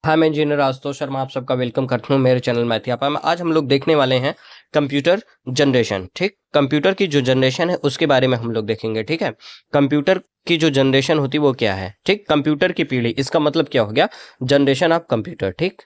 हाँ, मैं इंजीनियर आशुतोष शर्मा आप सबका वेलकम करता हूँ मेरे चैनल मैथियापा में। आज हम लोग देखने वाले हैं कंप्यूटर जनरेशन। ठीक, कंप्यूटर की जो जनरेशन है उसके बारे में हम लोग देखेंगे। ठीक है, कंप्यूटर की जो जनरेशन होती है वो क्या है। ठीक, कंप्यूटर की पीढ़ी, इसका मतलब क्या हो गया, जनरेशन ऑफ कंप्यूटर। ठीक,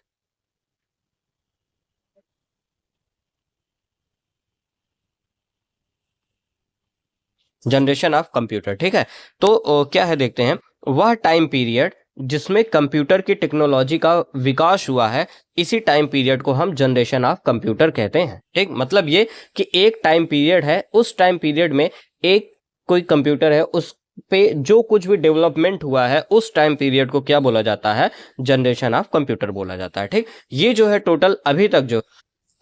जनरेशन ऑफ कंप्यूटर। ठीक है, तो क्या है देखते हैं, वह टाइम पीरियड जिसमें कंप्यूटर की टेक्नोलॉजी का विकास हुआ है, इसी टाइम पीरियड को हम जनरेशन ऑफ कंप्यूटर कहते हैं। ठीक, मतलब ये कि एक टाइम पीरियड है, उस टाइम पीरियड में एक कोई कंप्यूटर है, उस पे जो कुछ भी डेवलपमेंट हुआ है उस टाइम पीरियड को क्या बोला जाता है, जनरेशन ऑफ कंप्यूटर बोला जाता है। ठीक, ये जो है टोटल अभी तक जो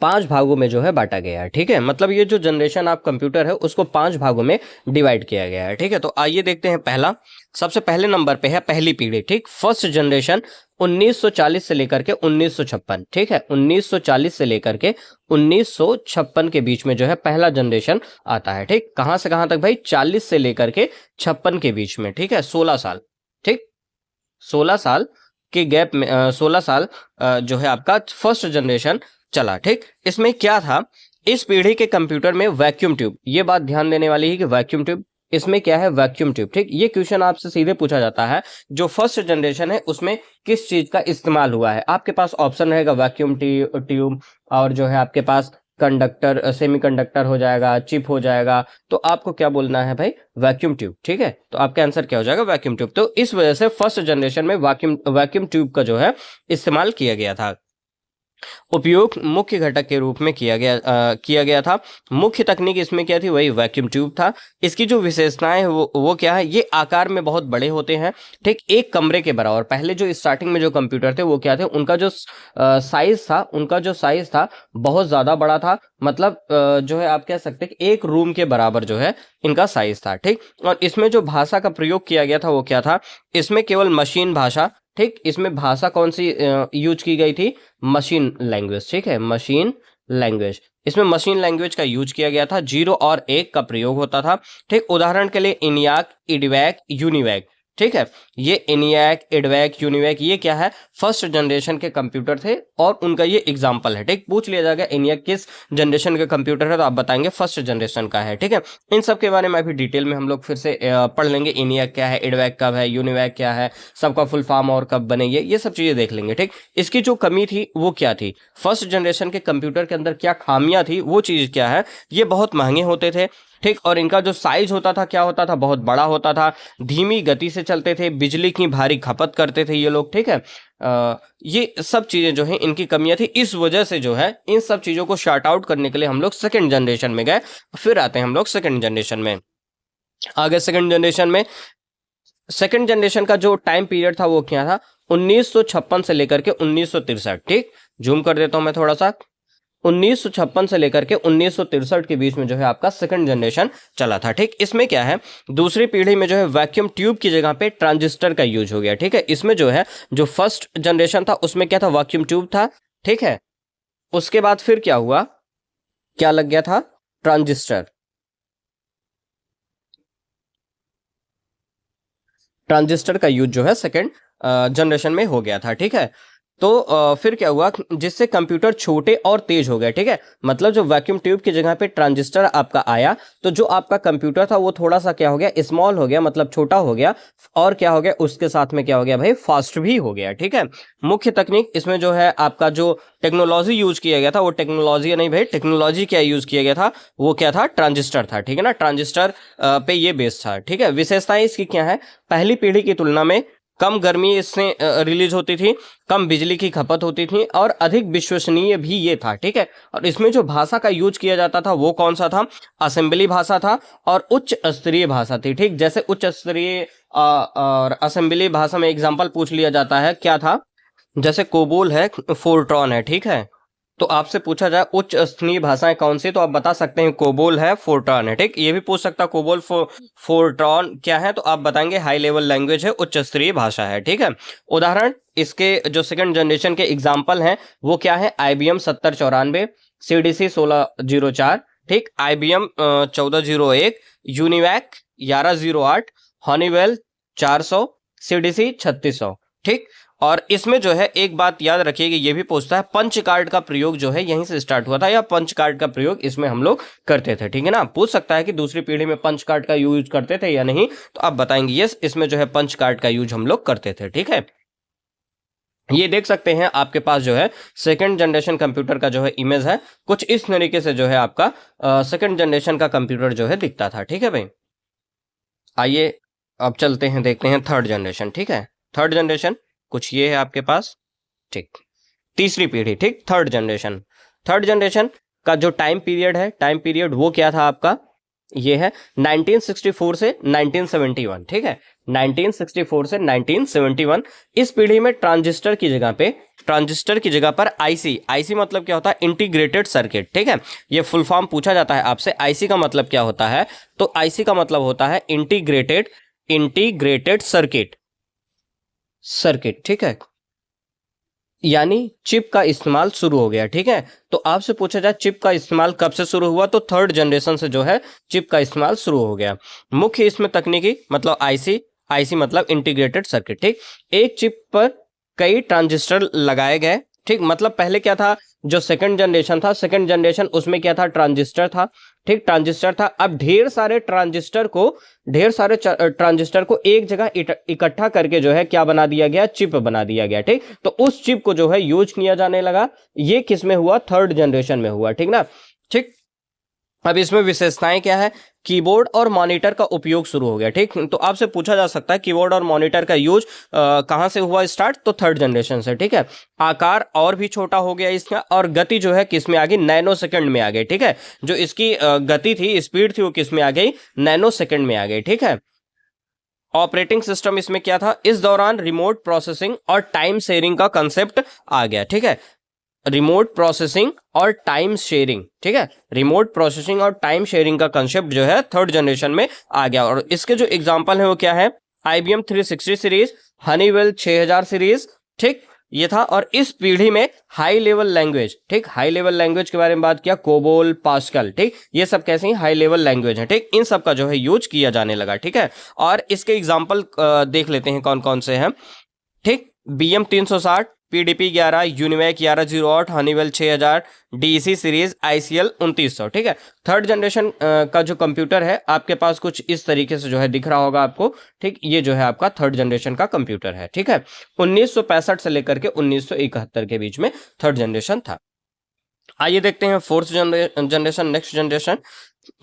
5 भागों में जो है बांटा गया है। ठीक है, मतलब ये जो जनरेशन ऑफ कंप्यूटर है उसको 5 भागों में डिवाइड किया गया है। ठीक है, तो आइए देखते हैं। पहला, सबसे पहले नंबर पे है पहली पीढ़ी। ठीक, फर्स्ट जनरेशन 1940 से लेकर के 1956। ठीक है, 1940 से लेकर के 1956 के बीच में जो है पहला जनरेशन आता है। ठीक, कहां से कहां तक भाई, 40 से लेकर के 56 के बीच में। ठीक है, 16 साल। ठीक, 16 साल के गैप में 16 साल जो है आपका फर्स्ट जनरेशन चला। ठीक, इसमें क्या था, इस पीढ़ी के कंप्यूटर में वैक्यूम ट्यूब, ये बात ध्यान देने वाली है कि वैक्यूम ट्यूब, इसमें क्या है, वैक्यूम ट्यूब। ठीक, ये क्वेश्चन आपसे सीधे पूछा जाता है, जो फर्स्ट जनरेशन है उसमें किस चीज का इस्तेमाल हुआ है। आपके पास ऑप्शन रहेगा वैक्यूम ट्यूब, और जो है आपके पास कंडक्टर, सेमीकंडक्टर हो जाएगा, चिप हो जाएगा। तो आपको क्या बोलना है भाई, वैक्यूम ट्यूब। ठीक है, तो आपका आंसर क्या हो जाएगा, वैक्यूम ट्यूब। तो इस वजह से फर्स्ट जनरेशन में वैक्यूम ट्यूब का जो है इस्तेमाल किया गया था, उपयोग मुख्य घटक के रूप में किया गया था। मुख्य तकनीक इसमें क्या थी, वही वैक्यूम ट्यूब था। इसकी जो विशेषताएं है वो क्या है, ये आकार में बहुत बड़े होते हैं। ठीक, एक कमरे के बराबर। पहले जो स्टार्टिंग में जो कंप्यूटर थे वो क्या थे, उनका जो साइज था बहुत ज्यादा बड़ा था। मतलब जो है आप कह सकते हैं कि एक रूम के बराबर जो है इनका साइज था। ठीक, और इसमें जो भाषा का प्रयोग किया गया था वो क्या था, इसमें केवल मशीन भाषा। ठीक, इसमें भाषा कौन सी यूज की गई थी, मशीन लैंग्वेज। ठीक है, मशीन लैंग्वेज, इसमें मशीन लैंग्वेज का यूज किया गया था। 0 और 1 का प्रयोग होता था। ठीक, उदाहरण के लिए इनियाक, इडवैक, यूनिवैक। ठीक है, ये इनियाक, इडवैक, यूनिवैक, ये क्या है, फर्स्ट जनरेशन के कंप्यूटर थे और उनका ये एग्जांपल है। ठीक, पूछ लिया जाएगा इनियाक किस जनरेशन का कंप्यूटर है, तो आप बताएंगे फर्स्ट जनरेशन का है। ठीक है, इन सब के बारे में अभी डिटेल में हम लोग फिर से पढ़ लेंगे। इनियाक क्या है, इडवैक कब है, यूनिवैक क्या है, सबका फुल फॉर्म और कब बनेंगे, ये सब चीजें देख लेंगे। ठीक, इसकी जो कमी थी वो क्या थी, फर्स्ट जनरेशन के कंप्यूटर के अंदर क्या खामियां थी, वो चीज क्या है, ये बहुत महंगे होते थे। ठीक, और इनका जो साइज होता था क्या होता था, बहुत बड़ा होता था, धीमी गति से चलते थे, बिजली की भारी खपत करते थे ये लोग। ठीक है, ये सब चीजें जो है इनकी कमियां थी। इस वजह से जो है इन सब चीजों को शार्ट आउट करने के लिए हम लोग सेकंड जनरेशन में गए। फिर आते हैं हम लोग सेकंड जनरेशन में। आगे सेकंड जनरेशन का जो टाइम पीरियड था वो क्या था, 1956 से लेकर के 1963। ठीक, जूम कर देता हूं मैं थोड़ा सा, 1956 से लेकर के 1963 के बीच में जो है आपका सेकंड जनरेशन चला था। ठीक, इसमें क्या है, दूसरी पीढ़ी में जो है वैक्यूम ट्यूब की जगह पे ट्रांजिस्टर का यूज हो गया। ठीक है, इसमें जो है जो फर्स्ट जनरेशन था उसमें क्या था, वैक्यूम ट्यूब था। ठीक है, उसके बाद फिर क्या हुआ, क्या लग गया था, ट्रांजिस्टर। ट्रांजिस्टर का यूज जो है सेकंड जनरेशन में हो गया था। ठीक है, तो फिर क्या हुआ, जिससे कंप्यूटर छोटे और तेज हो गए। ठीक है, मतलब जो वैक्यूम ट्यूब की जगह पे ट्रांजिस्टर आपका आया, तो जो आपका कंप्यूटर था वो थोड़ा सा क्या हो गया, स्मॉल हो गया, मतलब छोटा हो गया। और क्या हो गया, उसके साथ में क्या हो गया भाई, फास्ट भी हो गया। ठीक है, मुख्य तकनीक इसमें जो है आपका जो टेक्नोलॉजी यूज किया गया था, वो टेक्नोलॉजी नहीं भाई, टेक्नोलॉजी क्या यूज किया गया था, वो क्या था, ट्रांजिस्टर था। ठीक है ना, ट्रांजिस्टर पे ये बेस था। ठीक है, विशेषताएं इसकी क्या है, पहली पीढ़ी की तुलना में कम गर्मी इससे रिलीज होती थी, कम बिजली की खपत होती थी, और अधिक विश्वसनीय भी ये था। ठीक है, और इसमें जो भाषा का यूज किया जाता था वो कौन सा था, असेंबली भाषा था और उच्च स्तरीय भाषा थी। ठीक, जैसे उच्च स्तरीय और असेंबली भाषा में एग्जांपल पूछ लिया जाता है, क्या था, जैसे कोबोल है, फोर्ट्रॉन है। ठीक है, तो आपसे पूछा जाए उच्च स्तरीय भाषाएं कौन सी, तो आप बता सकते हैं कोबोल है, फोर्ट्रॉन है। ठीक, ये भी पूछ सकता कोबोल फोर्ट्रॉन क्या है, तो आप बताएंगे हाई लेवल लैंग्वेज है, उच्च स्तरीय भाषा है। ठीक है, उदाहरण इसके जो सेकंड जनरेशन के एग्जाम्पल हैं वो क्या है, IBM 7094, CDC 1604, ठीक, IBM 1401, यूनिवैक 1108, हनीवेल 400, CDC 3600। ठीक, और इसमें जो है एक बात याद रखिएगा, ये भी पूछता है पंच कार्ड का प्रयोग जो है यहीं से स्टार्ट हुआ था या पंच कार्ड का प्रयोग इसमें हम लोग करते थे, ठीक है ना। पूछ सकता है कि दूसरी पीढ़ी में पंच कार्ड का यूज करते थे या नहीं, तो आप बताएंगे यस, इसमें जो है पंच कार्ड का यूज हम लोग करते थे, ठीक है। ये देख सकते हैं आपके पास जो है सेकंड जनरेशन कंप्यूटर का जो है इमेज है, कुछ इस तरीके से जो है आपका सेकंड जनरेशन का कंप्यूटर जो है दिखता था, ठीक है भाई। आइए अब चलते हैं, देखते हैं थर्ड जनरेशन, ठीक है। थर्ड जनरेशन कुछ ये है आपके पास, ठीक, तीसरी पीढ़ी, ठीक, थर्ड जनरेशन। थर्ड जनरेशन का जो टाइम पीरियड है, टाइम पीरियड वो क्या था आपका, ये है 1964 से 1971, ठीक है, 1964 से 1971। इस पीढ़ी में ट्रांजिस्टर की जगह पे, ट्रांजिस्टर की जगह पर आईसी, आईसी मतलब क्या होता है, इंटीग्रेटेड सर्किट, ठीक है। ये फुल फॉर्म पूछा जाता है आपसे, आईसी का मतलब क्या होता है, तो आईसी का मतलब होता है इंटीग्रेटेड, इंटीग्रेटेड सर्किट, सर्किट, ठीक है, यानी चिप का इस्तेमाल शुरू हो गया, ठीक है। तो आपसे पूछा जाए चिप का इस्तेमाल कब से शुरू हुआ, तो थर्ड जनरेशन से जो है चिप का इस्तेमाल शुरू हो गया। मुख्य इसमें तकनीकी मतलब आईसी, आईसी मतलब इंटीग्रेटेड सर्किट, ठीक। एक चिप पर कई ट्रांजिस्टर लगाए गए, ठीक, मतलब पहले क्या था, जो सेकंड जनरेशन था, सेकंड जनरेशन उसमें क्या था, ट्रांजिस्टर था, ठीक, ट्रांजिस्टर था। अब ढेर सारे ट्रांजिस्टर को, ढेर सारे ट्रांजिस्टर को एक जगह इकट्ठा करके जो है क्या बना दिया गया, चिप बना दिया गया, ठीक। तो उस चिप को जो है यूज किया जाने लगा, ये किस में हुआ, थर्ड जनरेशन में हुआ, ठीक ना, ठीक। अब इसमें विशेषताएं क्या है, कीबोर्ड और मॉनिटर का उपयोग शुरू हो गया, ठीक। तो आपसे पूछा जा सकता है कीबोर्ड और मॉनिटर का यूज कहां से हुआ स्टार्ट, तो थर्ड जनरेशन से, ठीक है। आकार और भी छोटा हो गया इसका, और गति जो है किस में आ गई, नैनो सेकंड में आ गई, ठीक है। जो इसकी गति थी, स्पीड थी, वो किस में आ गई, नैनो सेकंड में आ गई, ठीक है। ऑपरेटिंग सिस्टम इसमें क्या था, इस दौरान रिमोट प्रोसेसिंग और टाइम शेयरिंग का कंसेप्ट आ गया, ठीक है। रिमोट प्रोसेसिंग और टाइम शेयरिंग, ठीक है, रिमोट प्रोसेसिंग और टाइम शेयरिंग का कंसेप्ट जो है थर्ड जनरेशन में आ गया। और इसके जो एग्जांपल है वो क्या है, IBM 360 सीरीज, हनीवेल 6000 सीरीज, ठीक, ये था। और इस पीढ़ी में हाई लेवल लैंग्वेज, ठीक, हाई लेवल लैंग्वेज के बारे में बात किया, कोबोल, पास्कल, ठीक, ये सब कैसे हाई लेवल लैंग्वेज है, ठीक, इन सब का जो है यूज किया जाने लगा, ठीक है। और इसके एग्जाम्पल देख लेते हैं कौन कौन से हैं, ठीक, BM 360, PDP 11, UNIVAC 1108, Honeywell 6000, DEC series, ICL 2900, ठीक है। थर्ड जनरेशन का जो कंप्यूटर है आपके पास कुछ इस तरीके से जो है दिख रहा होगा आपको, ठीक, ये जो है आपका थर्ड जनरेशन का कंप्यूटर है, ठीक है। 1965 से लेकर के 1971 के बीच में थर्ड जनरेशन था। आइए देखते हैं फोर्थ जनरेशन, नेक्स्ट जनरेशन,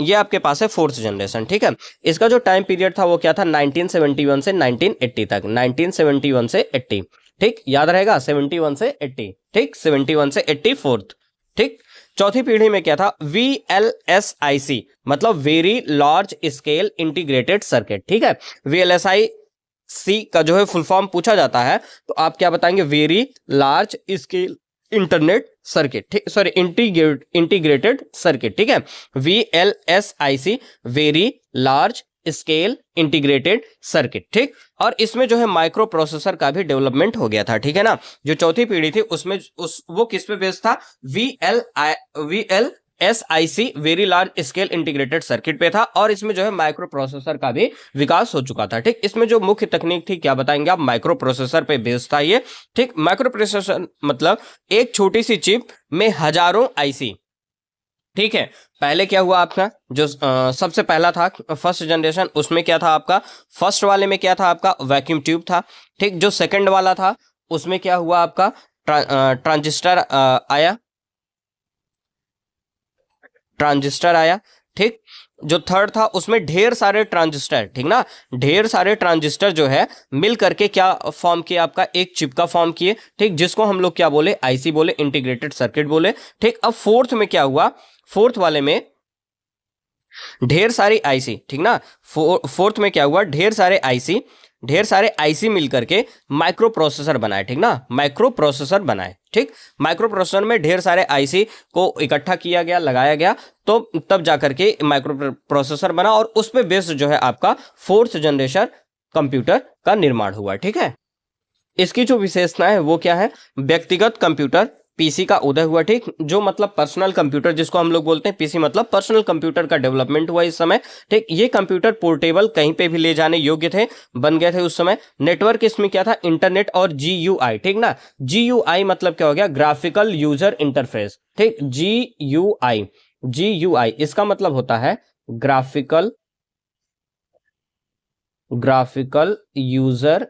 ये आपके पास है फोर्थ जनरेशन, ठीक है। इसका जो टाइम पीरियड था वो क्या था, 1971 से 1980 तक, 1971 से 80, ठीक, याद रहेगा 71 से 80, ठीक, 71 से 80 फोर्थ, ठीक। चौथी पीढ़ी में क्या था, VLSIC मतलब very large scale integrated circuit, ठीक है। VLSIC का जो है फुल फॉर्म पूछा जाता है तो आप क्या बताएंगे, very large scale internet circuit, ठीक, सॉरी इंटीग्रेटेड सर्किट, ठीक है। VLSIC very large scale integrated circuit, ठीक। और इसमें जो है माइक्रो प्रोसेसर का भी डेवलपमेंट हो गया था, ठीक है ना। जो चौथी पीढ़ी थी उसमें वो किस पे बेस्ड था, VLSIC very large scale integrated circuit पे था। और इसमें जो है माइक्रो प्रोसेसर का भी विकास हो चुका था, ठीक। इसमें जो मुख्य तकनीक थी क्या बताएंगे आप, माइक्रो प्रोसेसर पे बेस्ड था ये, ठीक। माइक्रो प्रोसेसर मतलब एक छोटी सी चिप में हजारों आईसी, ठीक है। पहले क्या हुआ आपका, जो सबसे पहला था फर्स्ट जनरेशन, उसमें क्या था आपका, फर्स्ट वाले में क्या था आपका, वैक्यूम ट्यूब था, ठीक। जो सेकंड वाला था उसमें क्या हुआ आपका, ट्रांजिस्टर आया, ट्रांजिस्टर आया, ठीक। जो थर्ड था उसमें ढेर सारे ट्रांजिस्टर, ठीक ना, ढेर सारे ट्रांजिस्टर जो है मिल करके क्या फॉर्म किए आपका, एक चिप का फॉर्म किए, ठीक, जिसको हम लोग क्या बोले, आईसी बोले, इंटीग्रेटेड सर्किट बोले, ठीक। अब फोर्थ में क्या हुआ, फोर्थ वाले में ढेर सारी आईसी, ठीक ना, फोर्थ में क्या हुआ, ढेर सारे आईसी मिल करके माइक्रो प्रोसेसर बनाए, ठीक ना, माइक्रो प्रोसेसर बनाए, ठीक। माइक्रो प्रोसेसर में ढेर सारे आईसी को इकट्ठा किया गया, लगाया गया, तो तब जाकर के माइक्रो प्रोसेसर बना और उस पे बेस्ड जो है आपका फोर्थ जनरेशन कंप्यूटर का निर्माण हुआ, ठीक है। इसकी जो विशेषताएं है वो क्या है, व्यक्तिगत कंप्यूटर, पीसी का उदय हुआ, ठीक, जो मतलब पर्सनल कंप्यूटर जिसको हम लोग बोलते हैं, पीसी मतलब पर्सनल कंप्यूटर का डेवलपमेंट हुआ इस समय, ठीक। ये कंप्यूटर पोर्टेबल कहीं पे भी ले जाने योग्य थे, बन गए थे उस समय। नेटवर्क इसमें क्या था, इंटरनेट और जीयूआई, ठीक ना। जीयूआई मतलब क्या हो गया, ग्राफिकल यूजर इंटरफेस, ठीक। जीयूआई, जीयूआई इसका मतलब होता है ग्राफिकल यूजर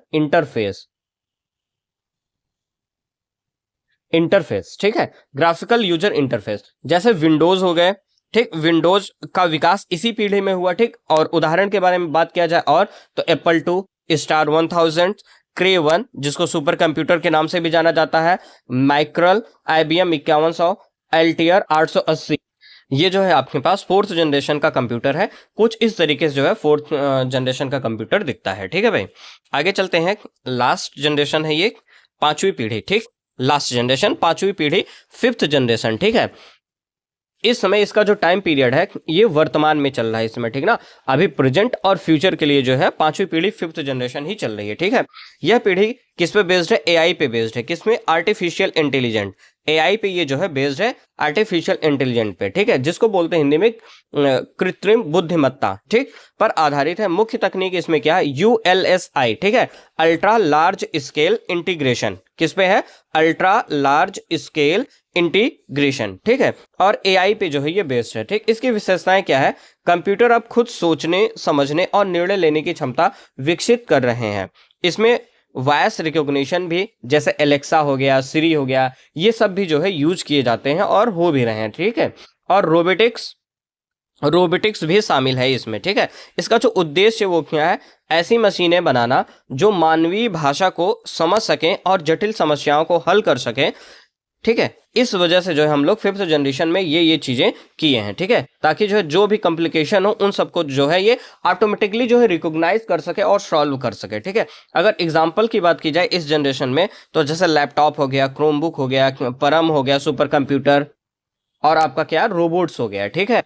इंटरफेस, ठीक है, ग्राफिकल यूजर इंटरफेस। जैसे विंडोज हो गए, ठीक, विंडोज का विकास इसी पीढ़ी में हुआ, ठीक। और उदाहरण के बारे में बात किया जाए और तो एप्पल 2, स्टार 1000, क्रे 1 जिसको सुपर कंप्यूटर के नाम से भी जाना जाता है, माइक्रल, IBM 5100, एल्टियर 880, ये जो है आपके पास फोर्थ जनरेशन का कंप्यूटर है। कुछ इस तरीके से जो है फोर्थ जनरेशन का कंप्यूटर दिखता है, ठीक है भाई। आगे चलते हैं, लास्ट जनरेशन है ये, पांचवी पीढ़ी, ठीक। लास्ट जनरेशन, पांचवी पीढ़ी, फिफ्थ जनरेशन, ठीक है। इस समय इसका जो टाइम पीरियड है ये वर्तमान में चल रहा है इसमें, ठीक ना। अभी प्रेजेंट और फ्यूचर के लिए जो है पांचवी पीढ़ी, फिफ्थ जनरेशन ही चल रही है, ठीक है। यह पीढ़ी किस पे बेस्ड है, एआई पे बेस्ड है। किसमें, आर्टिफिशियल इंटेलिजेंट, एआई पे ये जो है बेस्ड है, आर्टिफिशियल इंटेलिजेंट पे, ठीक है, जिसको बोलते हैं हिंदी में कृत्रिम बुद्धिमत्ता, ठीक, पर आधारित है। मुख्य तकनीक इसमें क्या है, ULSI, ठीक है, अल्ट्रा लार्ज स्केल इंटीग्रेशन। किस पे है, अल्ट्रा लार्ज स्केल इंटीग्रेशन, ठीक है। और एआई पे जो है ये बेस्ड है, ठीक। इसकी विशेषताएं क्या है, कंप्यूटर अब खुद सोचने, समझने और निर्णय लेने की क्षमता विकसित कर रहे हैं। इसमें वॉइस रिकॉग्निशन भी, जैसे एलेक्सा हो गया, सिरी हो गया, ये सब भी जो है यूज किए जाते हैं और हो भी रहे हैं, ठीक है। और रोबोटिक्स भी शामिल है इसमें, ठीक है। इसका जो उद्देश्य वो क्या है, ऐसी मशीनें बनाना जो मानवीय भाषा को समझ सकें और जटिल समस्याओं को हल कर सकें, ठीक है। इस वजह से जो है हम लोग फिफ्थ जनरेशन में ये चीजें किए हैं, ठीक है, ताकि जो भी कॉम्प्लिकेशन हो उन सबको जो है ये ऑटोमेटिकली जो है रिकॉग्नाइज कर सके और सॉल्व कर सके, ठीक है। अगर एग्जांपल की बात की जाए इस जनरेशन में, तो जैसे लैपटॉप हो गया, क्रोमबुक हो गया, परम हो गया, सुपर कंप्यूटर, और आपका क्या, रोबोट्स हो गया, ठीक है।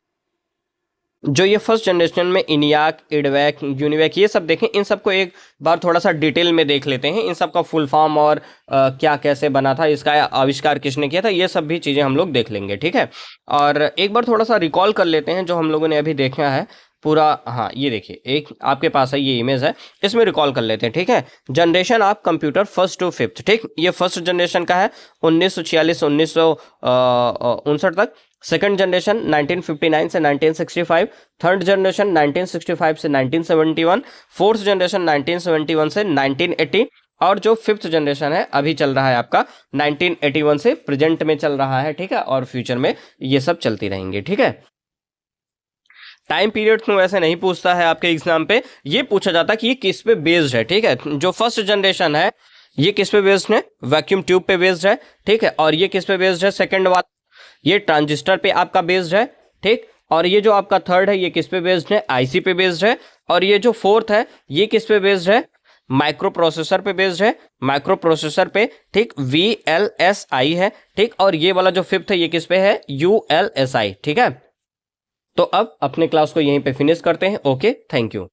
जो ये फर्स्ट जनरेशन में इनियाक, इडवैक, यूनिवैक, ये सब देखें, इन सबको एक बार थोड़ा सा डिटेल में देख लेते हैं। इन सब का फुल फॉर्म और क्या कैसे बना था, इसका आविष्कार किसने किया था, ये सब भी चीज़ें हम लोग देख लेंगे, ठीक है। और एक बार थोड़ा सा रिकॉल कर लेते हैं जो हम लोगों ने अभी देखा है पूरा। हाँ, ये देखिए, एक आपके पास है, ये इमेज है, इसमें रिकॉल कर लेते हैं, ठीक है। Generation of computer first to fifth, ठीक, ये फर्स्ट जनरेशन का है 1946 1959 तक। सेकंड जनरेशन 1959 से 1965, थर्ड जनरेशन 1965 से 1971, फोर्थ जनरेशन 1971 से 1980, और जो फिफ्थ जनरेशन है अभी चल रहा है आपका 1981 से प्रेजेंट में चल रहा है, ठीक है। और फ्यूचर में ये सब चलती रहेंगे, ठीक है। टाइम पीरियड तो वैसे नहीं पूछता है आपके एग्जाम पे, ये पूछा जाता है कि ये किस पे बेस्ड है, ठीक है। जो फर्स्ट जनरेशन है ये किस पे बेस्ड है, वैक्यूम ट्यूब पे बेस्ड है, ठीक है। और ये किस पे बेस्ड है, सेकंड वाला ये ट्रांजिस्टर पे आपका बेस्ड है, ठीक। और ये जो आपका थर्ड है ये किस पे बेस्ड है, आईसी पे बेस्ड है। और ये जो फोर्थ है ये किस पे बेस्ड है, माइक्रो प्रोसेसर पे बेस्ड है, माइक्रो प्रोसेसर पे, ठीक, VLSI है, ठीक। और ये वाला जो फिफ्थ है ये किस पे है, ULSI, ठीक है। तो अब अपने क्लास को यहीं पे फिनिश करते हैं। Okay, thank you.